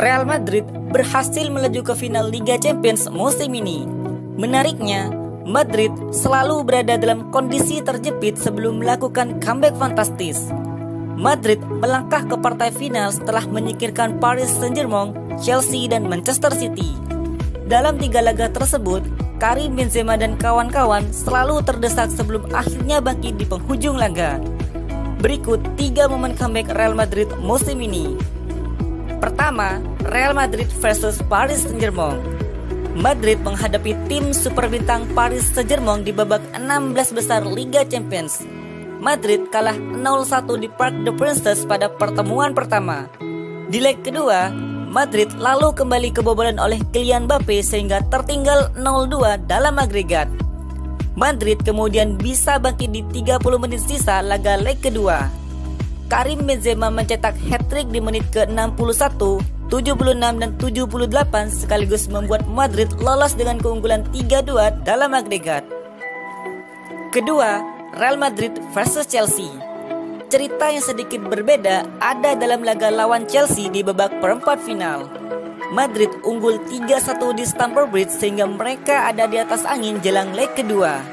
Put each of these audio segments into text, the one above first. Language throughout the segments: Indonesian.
Real Madrid berhasil melaju ke final Liga Champions musim ini. Menariknya, Madrid selalu berada dalam kondisi terjepit sebelum melakukan comeback fantastis. Madrid melangkah ke partai final setelah menyingkirkan Paris Saint-Germain, Chelsea, dan Manchester City. Dalam 3 laga tersebut, Karim Benzema dan kawan-kawan selalu terdesak sebelum akhirnya bangkit di penghujung laga. Berikut 3 momen comeback Real Madrid musim ini. Pertama, Real Madrid versus Paris Saint-Germain. Madrid menghadapi tim super bintang Paris Saint-Germain di babak 16 besar Liga Champions. Madrid kalah 0-1 di Parc des Princes pada pertemuan pertama. Di leg kedua, Madrid lalu kembali kebobolan oleh Kylian Mbappe sehingga tertinggal 0-2 dalam agregat. Madrid kemudian bisa bangkit di 30 menit sisa laga leg kedua. Karim Benzema mencetak hat-trick di menit ke-61, 76 dan 78 sekaligus membuat Madrid lolos dengan keunggulan 3-2 dalam agregat. Kedua, Real Madrid versus Chelsea. Cerita yang sedikit berbeda ada dalam laga lawan Chelsea di babak perempat final. Madrid unggul 3-1 di Stamford Bridge sehingga mereka ada di atas angin jelang leg kedua.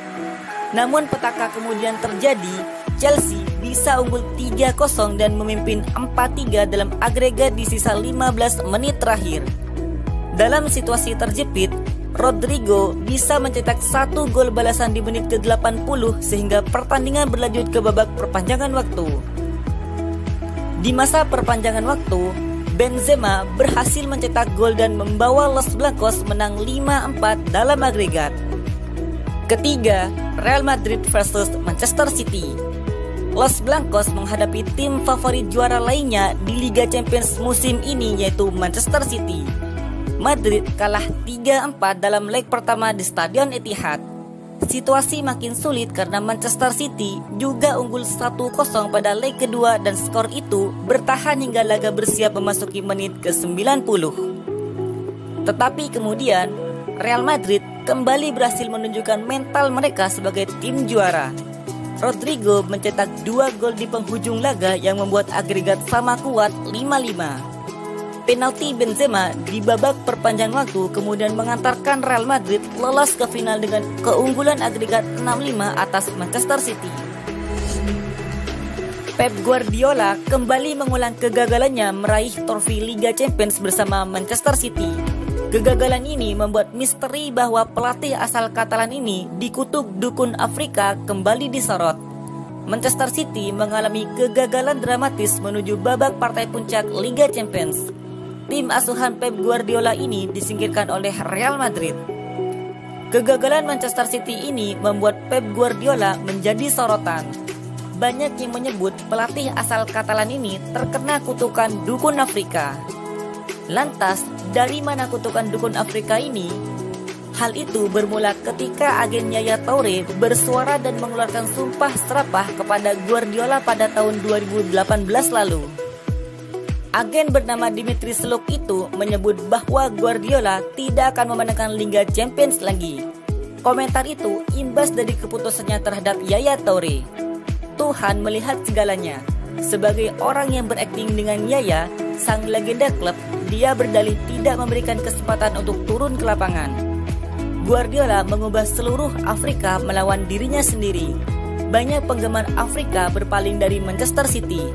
Namun petaka kemudian terjadi, Chelsea bisa unggul 3-0 dan memimpin 4-3 dalam agregat di sisa 15 menit terakhir. Dalam situasi terjepit, Rodrigo bisa mencetak 1 gol balasan di menit ke-80 sehingga pertandingan berlanjut ke babak perpanjangan waktu. Di masa perpanjangan waktu, Benzema berhasil mencetak gol dan membawa Los Blancos menang 5-4 dalam agregat. Ketiga, Real Madrid versus Manchester City. Los Blancos menghadapi tim favorit juara lainnya di Liga Champions musim ini yaitu Manchester City. Madrid kalah 3-4 dalam leg pertama di Stadion Etihad. Situasi makin sulit karena Manchester City juga unggul 1-0 pada leg kedua dan skor itu bertahan hingga laga bersiap memasuki menit ke-90. Tetapi kemudian Real Madrid kembali berhasil menunjukkan mental mereka sebagai tim juara. Rodrigo mencetak 2 gol di penghujung laga yang membuat agregat sama kuat 5-5. Penalti Benzema di babak perpanjangan waktu kemudian mengantarkan Real Madrid lolos ke final dengan keunggulan agregat 6-5 atas Manchester City. Pep Guardiola kembali mengulang kegagalannya meraih trofi Liga Champions bersama Manchester City. Kegagalan ini membuat misteri bahwa pelatih asal Katalan ini dikutuk dukun Afrika kembali disorot. Manchester City mengalami kegagalan dramatis menuju babak partai puncak Liga Champions. Tim asuhan Pep Guardiola ini disingkirkan oleh Real Madrid. Kegagalan Manchester City ini membuat Pep Guardiola menjadi sorotan. Banyak yang menyebut pelatih asal Katalan ini terkena kutukan dukun Afrika. Lantas, dari mana kutukan dukun Afrika ini? Hal itu bermula ketika agen Yaya Toure bersuara dan mengeluarkan sumpah serapah kepada Guardiola pada tahun 2018 lalu. Agen bernama Dimitri Sluk itu menyebut bahwa Guardiola tidak akan memenangkan Liga Champions lagi. Komentar itu imbas dari keputusannya terhadap Yaya Toure. Tuhan melihat segalanya. Sebagai orang yang berakting dengan Yaya, sang legenda klub, dia berdalih tidak memberikan kesempatan untuk turun ke lapangan. Guardiola mengubah seluruh Afrika melawan dirinya sendiri. Banyak penggemar Afrika berpaling dari Manchester City.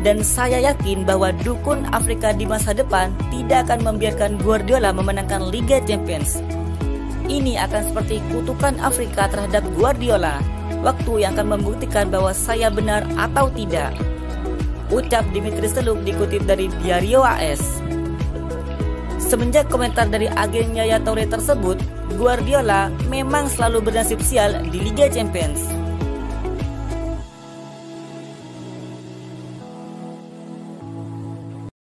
Dan saya yakin bahwa dukun Afrika di masa depan tidak akan membiarkan Guardiola memenangkan Liga Champions. Ini akan seperti kutukan Afrika terhadap Guardiola. Waktu yang akan membuktikan bahwa saya benar atau tidak. Ucap Dimitri Sluk dikutip dari Diario AS. Semenjak komentar dari agen Yaya Toure tersebut, Guardiola memang selalu bernasib sial di Liga Champions.